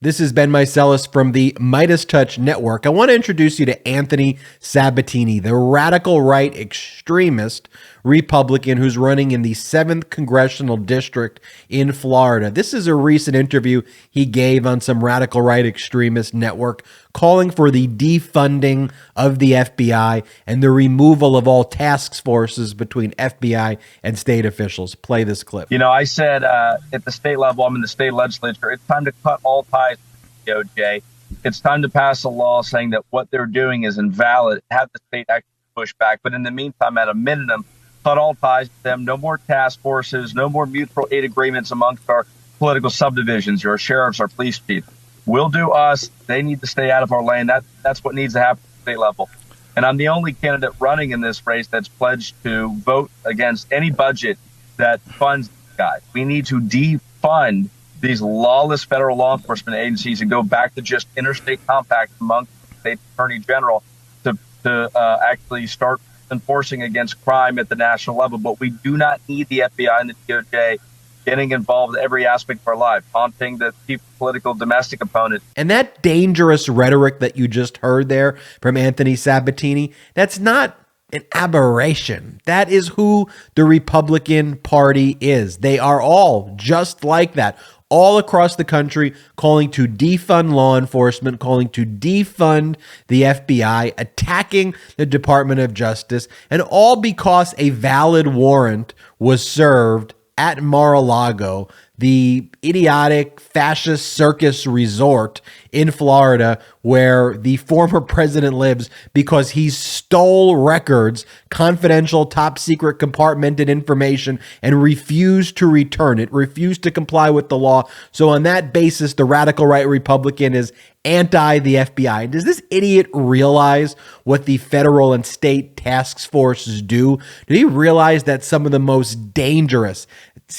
This is Ben Meiselas from the MeidasTouch network. I want to introduce you to Anthony Sabatini, the radical right extremist Republican who's running in the 7th Congressional District in Florida. This is a recent interview he gave on some radical right extremist network calling for the defunding of the FBI and the removal of all task forces between FBI and state officials. Play this clip. You know, I said at the state level, I'm in the state legislature, it's time to cut all ties with the DOJ. It's time to pass a law saying that what they're doing is invalid, have the state actually push back. But in the meantime, at a minimum, cut all ties with them. No more task forces, no more mutual aid agreements amongst our political subdivisions, our sheriffs, our police chiefs. We'll do us. They need to stay out of our lane. That's what needs to happen at the state level. And I'm the only candidate running in this race that's pledged to vote against any budget that funds these guys. We need to defund these lawless federal law enforcement agencies and go back to just interstate compacts among the state attorney general to actually start enforcing against crime at the national level. But we do not need the FBI and the DOJ getting involved in every aspect of our life, haunting the chief political domestic opponent. And that dangerous rhetoric that you just heard there from Anthony Sabatini, that's not an aberration. That is who the Republican Party is. They are all just like that, all across the country, calling to defund law enforcement, calling to defund the FBI, attacking the Department of Justice, and all because a valid warrant was served at Mar-a-Lago, the idiotic fascist circus resort in Florida where the former president lives because he stole records, confidential, top secret, compartmented information, and refused to return it, refused to comply with the law. So on that basis, the radical right Republican is anti the FBI. Does this idiot realize what the federal and state task forces do? Do he realize that some of the most dangerous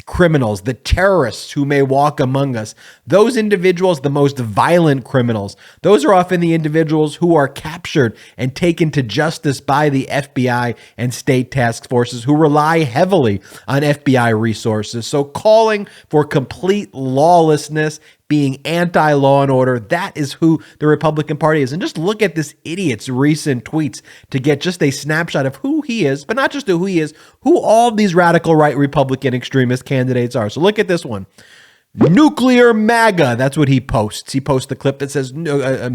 criminals, the terrorists who may walk among us, those individuals, the most violent criminals, those are often the individuals who are captured and taken to justice by the FBI and state task forces who rely heavily on FBI resources. So calling for complete lawlessness, being anti-law and order, that is who the Republican Party is. And just look at this idiot's recent tweets to get just a snapshot of who he is, but not just who he is, who all these radical right Republican extremist candidates are. So look at this one. Nuclear MAGA. That's what he posts. He posts the clip that says,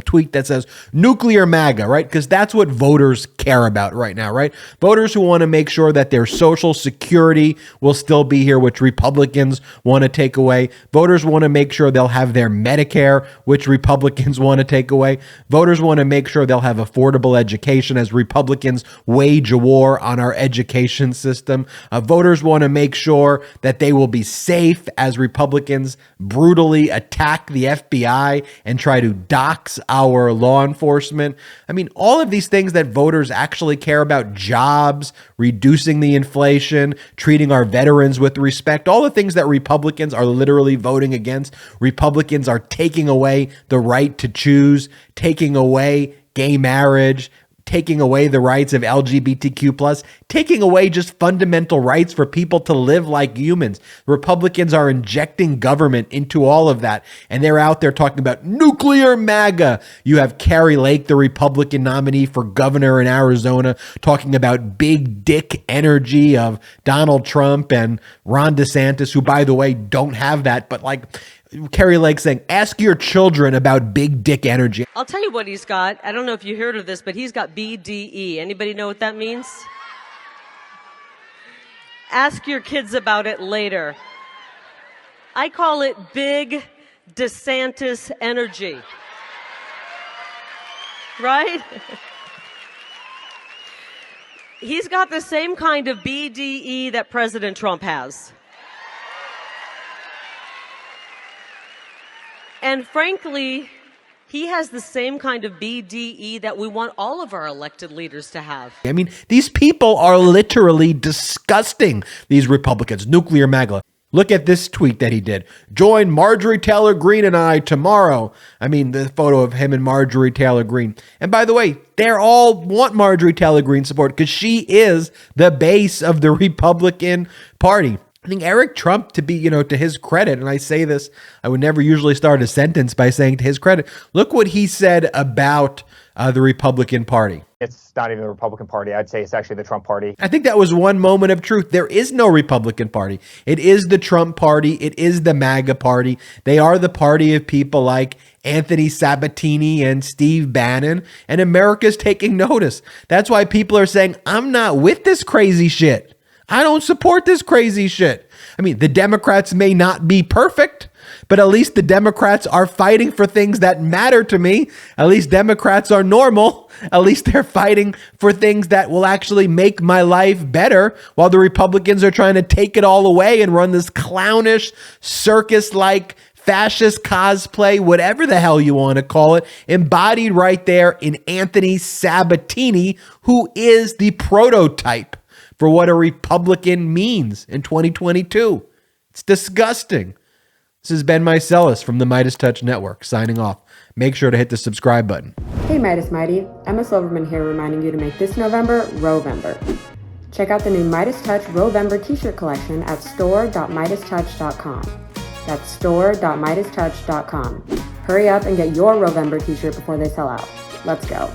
tweet that says nuclear MAGA, right? Because that's what voters care about right now, right? Voters who want to make sure that their Social Security will still be here, which Republicans want to take away. Voters want to make sure they'll have their Medicare, which Republicans want to take away. Voters want to make sure they'll have affordable education as Republicans wage a war on our education system. Voters want to make sure that they will be safe as Republicans brutally attack the FBI and try to dox our law enforcement. I mean, all of these things that voters actually care about, jobs, reducing the inflation, treating our veterans with respect, all the things that Republicans are literally voting against. Republicans are taking away the right to choose, taking away gay marriage, taking away the rights of LGBTQ+, taking away just fundamental rights for people to live like humans. Republicans are injecting government into all of that, and they're out there talking about nuclear MAGA. You have Kari Lake, the Republican nominee for governor in Arizona, talking about big dick energy of Donald Trump and Ron DeSantis, who, by the way, don't have that, but like Kari Lake saying, ask your children about big dick energy. I'll tell you what he's got. I don't know if you heard of this, but he's got BDE. Anybody know what that means? Ask your kids about it later. I call it big DeSantis energy. Right? He's got the same kind of BDE that President Trump has. And frankly, he has the same kind of BDE that we want all of our elected leaders to have. I mean, these people are literally disgusting, these Republicans. Nuclear MAGA. Look at this tweet that he did. Join Marjorie Taylor Greene and I tomorrow. I mean, the photo of him and Marjorie Taylor Greene. And by the way, they all want Marjorie Taylor Greene support because she is the base of the Republican Party. I think Eric Trump, to be, to his credit, and I say this, I would never usually start a sentence by saying to his credit, look what he said about the Republican Party. It's not even the Republican Party. I'd say it's actually the Trump Party. I think that was one moment of truth. There is no Republican Party. It is the Trump Party. It is the MAGA Party. They are the party of people like Anthony Sabatini and Steve Bannon, and America's taking notice. That's why people are saying, I'm not with this crazy shit. I don't support this crazy shit. I mean, the Democrats may not be perfect, but at least the Democrats are fighting for things that matter to me. At least Democrats are normal. At least they're fighting for things that will actually make my life better, while the Republicans are trying to take it all away and run this clownish, circus-like fascist cosplay, whatever the hell you want to call it, embodied right there in Anthony Sabatini, who is the prototype for what a Republican means in 2022. It's disgusting. This is Ben Meiselas from the MeidasTouch Network, signing off. Make sure to hit the subscribe button. Hey Midas Mighty, Emma Silverman here reminding you to make this November Rovember. Check out the new MeidasTouch Rovember t-shirt collection at store.meidastouch.com. That's store.meidastouch.com. Hurry up and get your Rovember t-shirt before they sell out. Let's go.